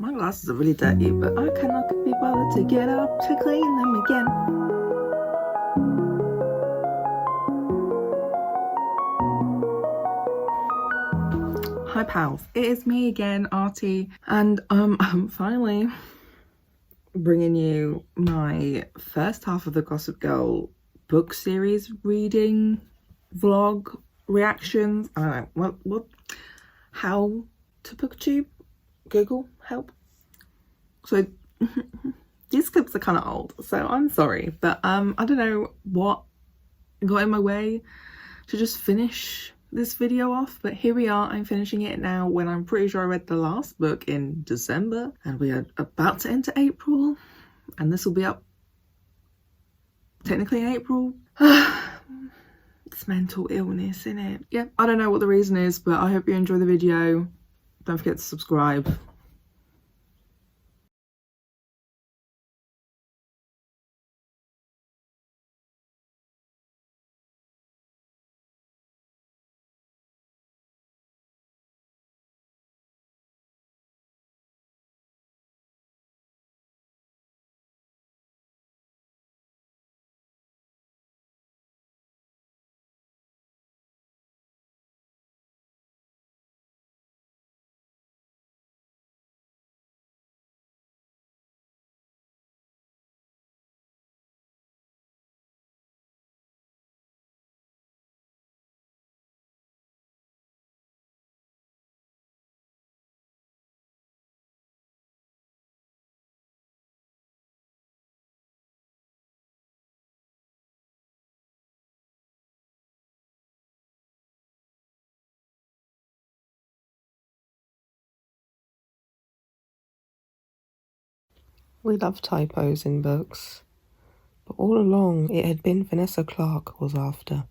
My glasses are really dirty, but I cannot be bothered to get up to clean them again. Hi pals, it is me again, Artie, and I'm finally bringing you my first half of the Gossip Girl book series reading vlog reactions. I don't know what how to booktube, Google help. So these clips are kind of old, so I'm sorry, but I don't know what got in my way to just finish this video off, but here we are. I'm finishing it now when I'm pretty sure I read the last book in December, and we are about to enter April, and this will be up technically in April. It's mental illness, isn't it? Yeah, I don't know what the reason is, but I hope you enjoy the video. Don't forget to subscribe. We love typos in books, but all along it had been Vanessa Clark was after.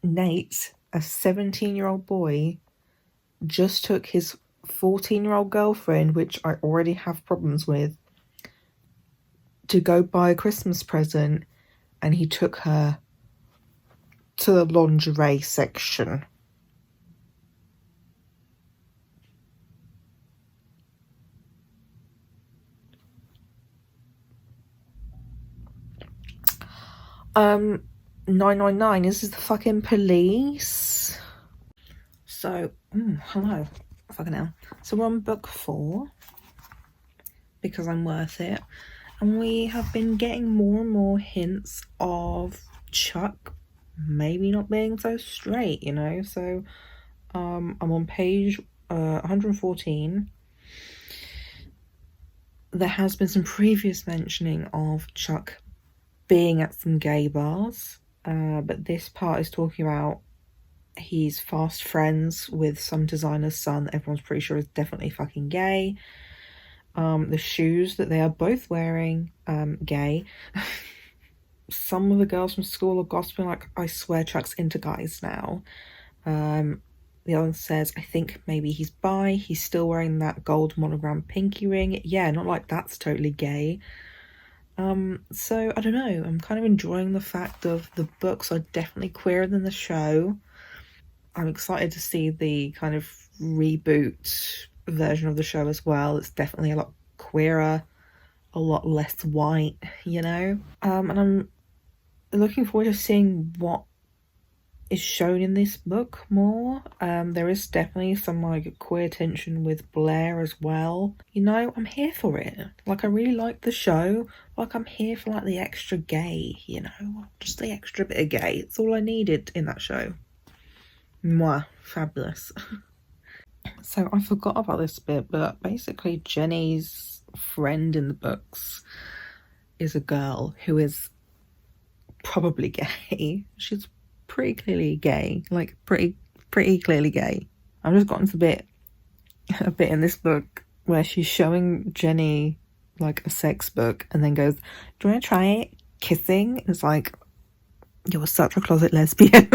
Nate, a 17-year-old boy, just took his 14-year-old girlfriend, which I already have problems with, to go buy a Christmas present, and he took her to the lingerie section. Um, 999, this is the fucking police. So, hello. Fucking hell. So we're on book 4, because I'm worth it. And we have been getting more and more hints of Chuck maybe not being so straight, you know? So, I'm on page 114. There has been some previous mentioning of Chuck being at some gay bars, but this part is talking about he's fast friends with some designer's son. Everyone's pretty sure is definitely fucking gay. The shoes that they are both wearing, gay. Some of the girls from school are gossiping like, I swear Chuck's into guys now. The other one says, I think maybe he's bi. He's still wearing that gold monogram pinky ring. Yeah, not like that's totally gay. So I don't know. I'm kind of enjoying the fact of the books are definitely queerer than the show. I'm excited to see the kind of reboot version of the show as well. It's definitely a lot queerer, a lot less white, you know? And I'm looking forward to seeing what is shown in this book more. There is definitely some like queer tension with Blair as well. You know, I'm here for it. Like, I really like the show. Like, I'm here for like the extra gay, you know? Just the extra bit of gay. It's all I needed in that show. Mwah, fabulous. So I forgot about this bit, but basically Jenny's friend in the books is a girl who is probably gay. She's pretty clearly gay, like pretty clearly gay. I've just gotten to a bit in this book where she's showing Jenny like a sex book and then goes, do you want to try it? Kissing? It's like, you're such a closet lesbian.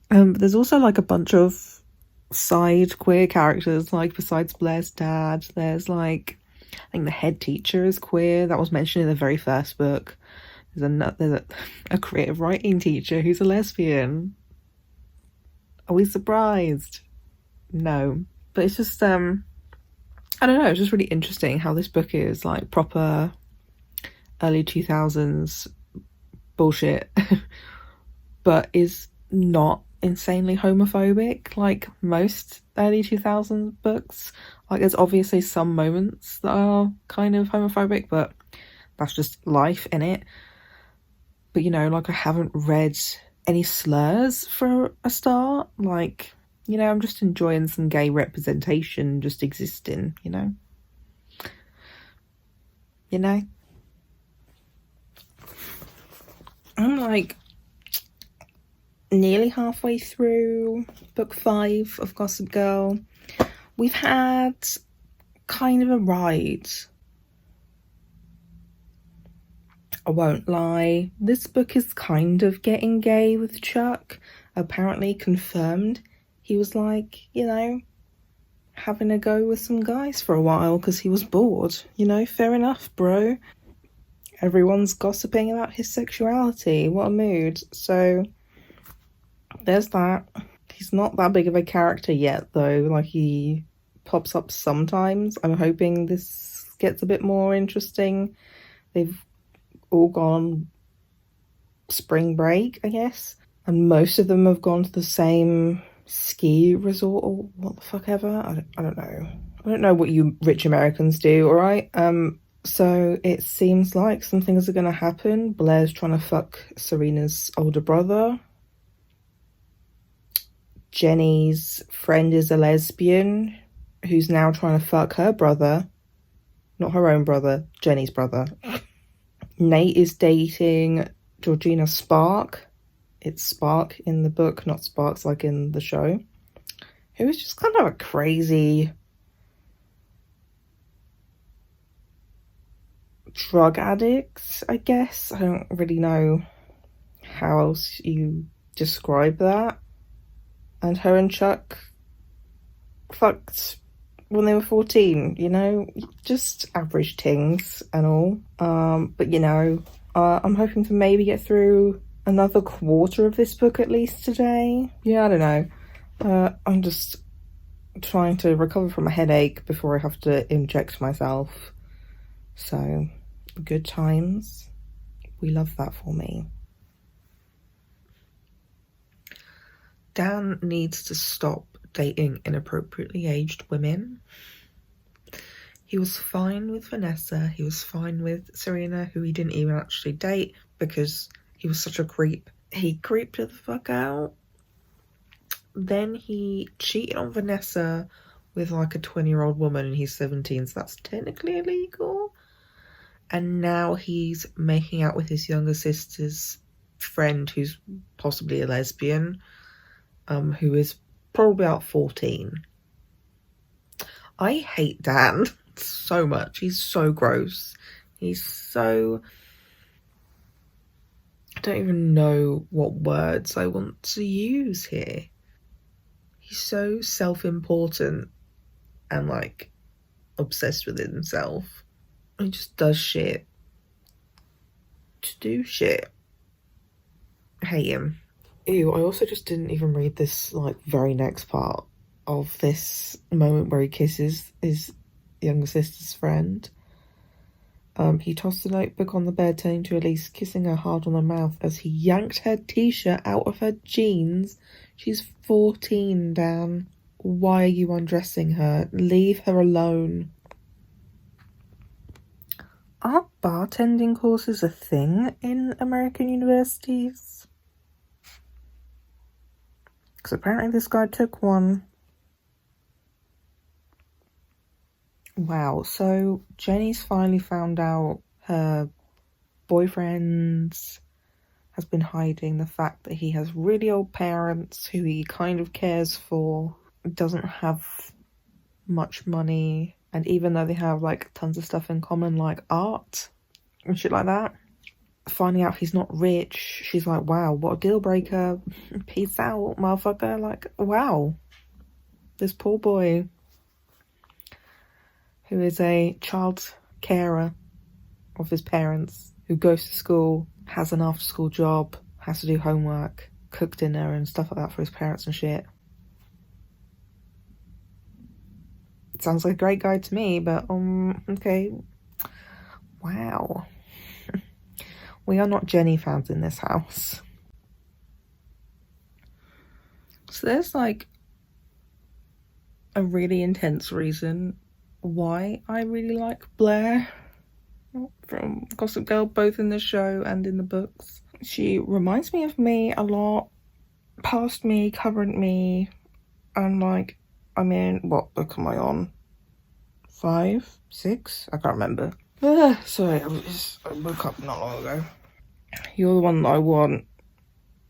But there's also like a bunch of side queer characters, like besides Blair's dad, there's like, I think the head teacher is queer. That was mentioned in the very first book. There's a creative writing teacher who's a lesbian. Are we surprised? No. But it's just, I don't know, it's just really interesting how this book is like proper early 2000s bullshit, but is not insanely homophobic like most early 2000s books. Like, there's obviously some moments that are kind of homophobic, but that's just life in it. But, you know, like, I haven't read any slurs for a start. Like, you know, I'm just enjoying some gay representation just existing, you know? You know? I'm like nearly halfway through book 5 of Gossip Girl. We've had kind of a ride. I won't lie. This book is kind of getting gay with Chuck. Apparently confirmed. He was like, you know, having a go with some guys for a while because he was bored. You know, fair enough, bro. Everyone's gossiping about his sexuality. What a mood. So there's that. He's not that big of a character yet, though. Like, he pops up sometimes. I'm hoping this gets a bit more interesting. They've all gone spring break, I guess. And most of them have gone to the same ski resort or what the fuck ever. I don't know. I don't know what you rich Americans do, alright? So it seems like some things are going to happen. Blair's trying to fuck Serena's older brother. Jenny's friend is a lesbian who's now trying to fuck her brother. Not her own brother, Jenny's brother. Nate is dating Georgina Spark. It's Spark in the book, not Sparks like in the show. Who is just kind of a crazy drug addict, I guess. I don't really know how else you describe that. And her and Chuck fucked when they were 14, you know, just average things and all. But you know, I'm hoping to maybe get through another quarter of this book at least today. Yeah, I don't know. I'm just trying to recover from a headache before I have to inject myself. So, good times. We love that for me. Dan needs to stop dating inappropriately aged women. He was fine with Vanessa. He was fine with Serena, who he didn't even actually date because he was such a creep. He creeped her the fuck out. Then he cheated on Vanessa with like a 20-year-old woman and he's 17, so that's technically illegal. And now he's making out with his younger sister's friend, who's possibly a lesbian, who is probably about 14. I hate Dan so much. He's so gross. He's so... I don't even know what words I want to use here. He's so self-important and like obsessed with himself. He just does shit to do shit. I hate him. Ew, I also just didn't even read this like very next part of this moment where he kisses his younger sister's friend. He tossed a notebook on the bed, turning to Elise, kissing her hard on the mouth as he yanked her t-shirt out of her jeans. She's 14, Dan. Why are you undressing her? Leave her alone. Are bartending courses a thing in American universities? Because apparently this guy took one. Wow, so Jenny's finally found out her boyfriend has been hiding the fact that he has really old parents who he kind of cares for, doesn't have much money, and even though they have like tons of stuff in common like art and shit like that, finding out he's not rich, she's like, wow, what a deal breaker. Peace out, motherfucker. Like, wow, this poor boy who is a child carer of his parents, who goes to school has an after school job, has to do homework, cook dinner and stuff like that for his parents and shit. Sounds like a great guy to me, but okay. Wow. We are not Jenny fans in this house. So there's like a really intense reason why I really like Blair from Gossip Girl, both in the show and in the books. She reminds me of me a lot, past me, current me, and like, I mean, what book am I on? 5, 6? I can't remember. Sorry, I woke up not long ago. You're the One That I Want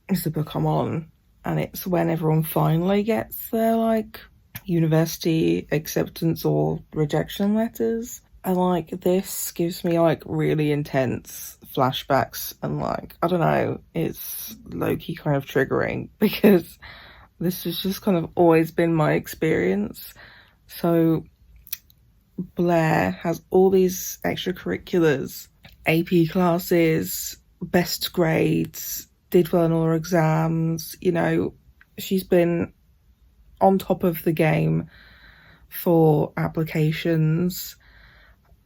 is the book I'm on, and it's when everyone finally gets their like university acceptance or rejection letters. And like this gives me like really intense flashbacks, and like I don't know, it's low-key kind of triggering because this has just kind of always been my experience. So Blair has all these extracurriculars, AP classes, best grades, did well in all her exams, you know, she's been on top of the game for applications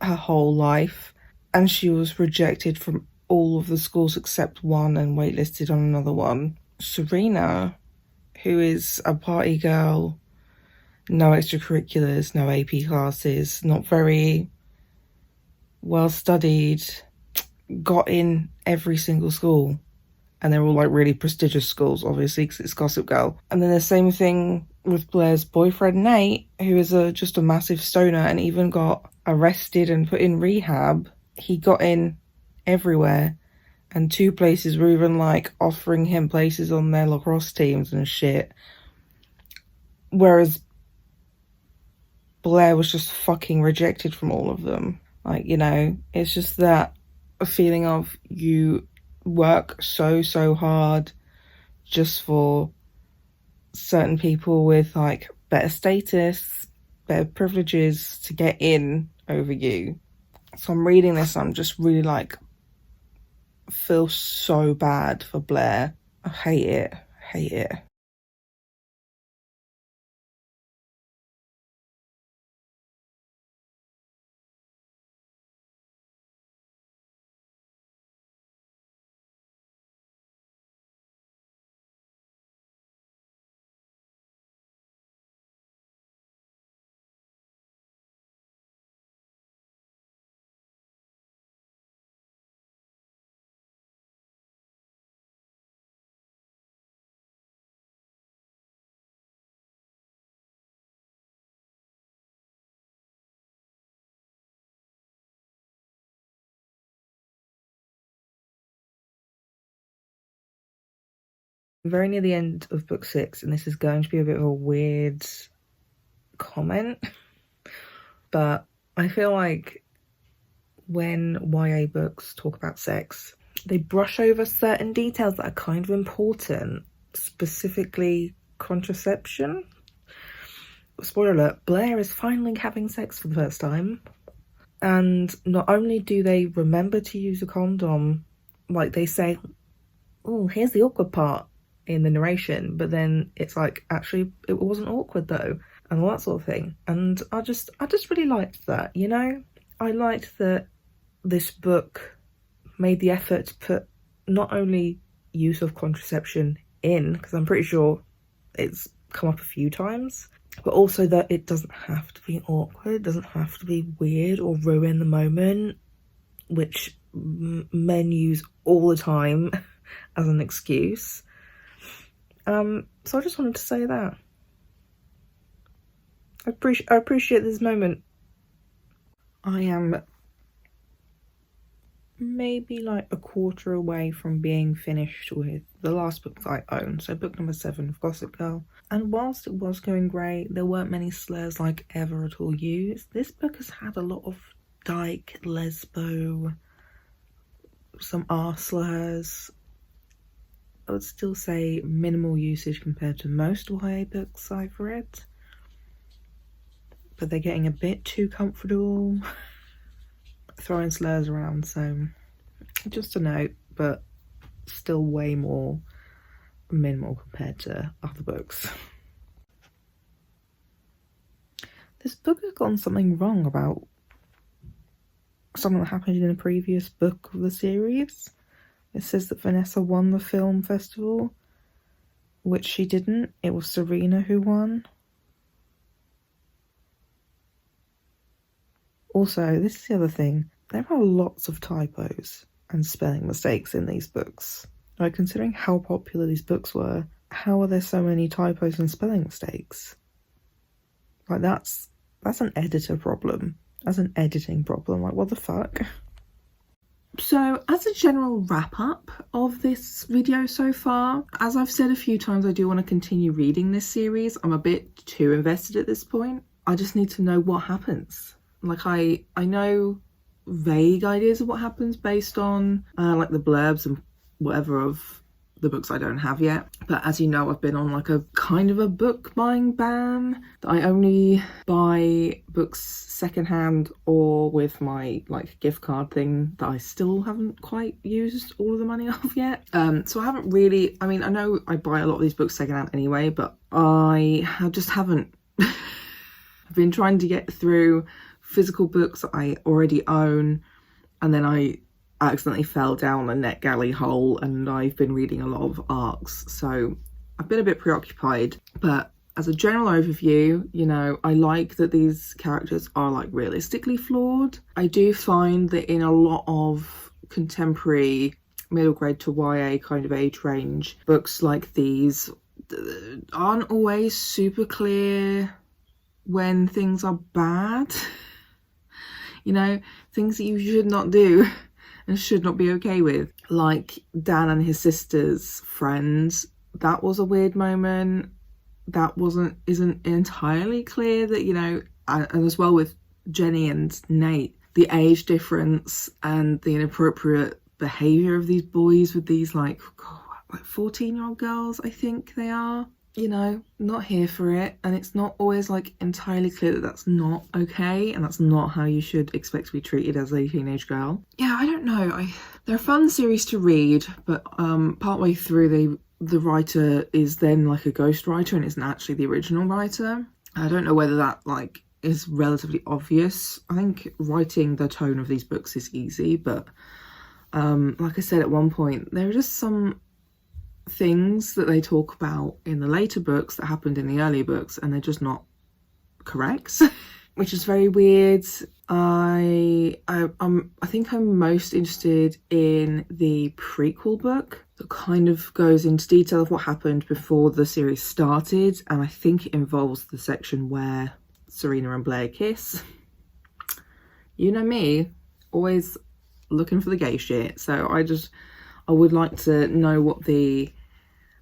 her whole life, and she was rejected from all of the schools except one and waitlisted on another one. Serena, who is a party girl, no extracurriculars, no AP classes, not very well studied, got in every single school, and they're all like really prestigious schools, obviously, because it's Gossip Girl. And then the same thing with Blair's boyfriend Nate, who is just a massive stoner and even got arrested and put in rehab. He got in everywhere, and 2 places were even like offering him places on their lacrosse teams and shit, whereas Blair was just fucking rejected from all of them. Like, you know, it's just that feeling of you work so hard just for certain people with like better status, better privileges to get in over you. So I'm reading this and I'm just really like feel so bad for Blair. I hate it. Very near the end of book 6, and this is going to be a bit of a weird comment, but I feel like when YA books talk about sex, they brush over certain details that are kind of important, specifically contraception. Spoiler alert, Blair is finally having sex for the first time. And not only do they remember to use a condom, like they say, oh, here's the awkward part in the narration, but then it's like, actually, it wasn't awkward though, and all that sort of thing. And I just really liked that, you know? I liked that this book made the effort to put not only use of contraception in, because I'm pretty sure it's come up a few times, but also that it doesn't have to be awkward, it doesn't have to be weird or ruin the moment, which men use all the time as an excuse. So I just wanted to say that. I appreciate this moment. I am maybe like a quarter away from being finished with the last book that I own, so book number 7 of Gossip Girl. And whilst it was going great, there weren't many slurs like ever at all used. This book has had a lot of dyke, lesbo, some R slurs. I would still say minimal usage compared to most YA books I've read, but they're getting a bit too comfortable throwing slurs around, so just a note. but still way more minimal compared to other books. This book has gotten something wrong about something that happened in a previous book of the series. It says that Vanessa won the film festival, which she didn't. It was Serena who won. Also, this is the other thing. There are lots of typos and spelling mistakes in these books. Like, considering how popular these books were, how are there so many typos and spelling mistakes? Like, that's an editor problem. That's an editing problem. Like, what the fuck? So, as a general wrap-up of this video so far, as I've said a few times, I do want to continue reading this series. I'm a bit too invested at this point. I just need to know what happens. Like, I know vague ideas of what happens based on like the blurbs and whatever of the books I don't have yet. But as you know, I've been on like a kind of a book buying ban. I only buy books secondhand or with my like gift card thing that I still haven't quite used all of the money off yet. So I haven't really, I mean, I know I buy a lot of these books secondhand anyway, but I just haven't. I've been trying to get through physical books that I already own, and then I accidentally fell down a NetGalley hole and I've been reading a lot of ARCs, so I've been a bit preoccupied. But as a general overview, you know, I like that these characters are like realistically flawed. I do find that in a lot of contemporary middle grade to YA kind of age range books like these aren't always super clear when things are bad. You know, things that you should not do and should not be okay with. Like Dan and his sister's friends, that was a weird moment. That isn't entirely clear that, you know, and as well with Jenny and Nate, the age difference and the inappropriate behaviour of these boys with these like 14-year-old girls, I think they are. You know, not here for it, and it's not always like entirely clear that that's not okay and that's not how you should expect to be treated as a teenage girl. Yeah, I don't know. They're a fun series to read, but partway through the writer is then like a ghost writer and isn't actually the original writer. I don't know whether that like is relatively obvious. I think writing the tone of these books is easy, but like I said at one point, there are just some things that they talk about in the later books that happened in the earlier books and they're just not correct, which is very weird. I think I'm most interested in the prequel book that kind of goes into detail of what happened before the series started, and I think it involves the section where Serena and Blair kiss. You know me, always looking for the gay shit, so I would like to know what the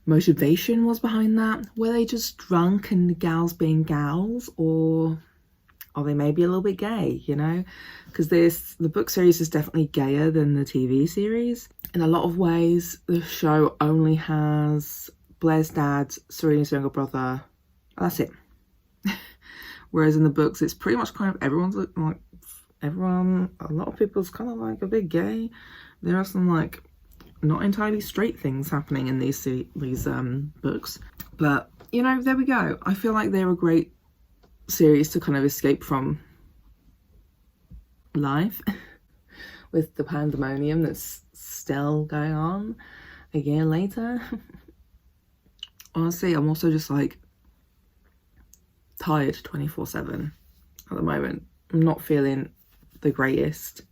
motivation was behind that. Were they just drunk and gals being gals, or are they maybe a little bit gay, you know? Because the book series is definitely gayer than the TV series. In a lot of ways, the show only has Blair's dad, Serena's younger brother, and that's it. Whereas in the books, it's pretty much kind of everyone, a lot of people's kind of like a bit gay. There are some like not entirely straight things happening in these books, but you know, there we go. I feel like they're a great series to kind of escape from life with the pandemonium that's still going on a year later. Honestly, I'm also just like tired 24/7 at the moment. I'm not feeling the greatest.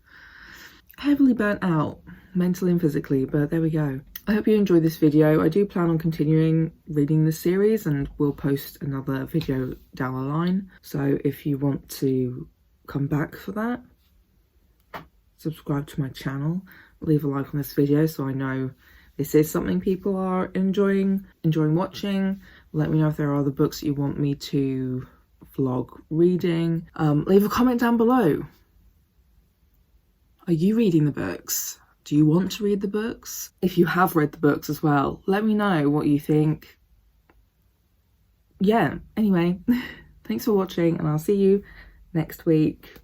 Heavily burnt out, mentally and physically, but there we go. I hope you enjoyed this video. I do plan on continuing reading this series and we'll post another video down the line. So if you want to come back for that, subscribe to my channel, leave a like on this video so I know this is something people are enjoying watching. Let me know if there are other books that you want me to vlog reading. Leave a comment down below. Are you reading the books? Do you want to read the books? If you have read the books as well, let me know what you think. Yeah, anyway, thanks for watching and I'll see you next week.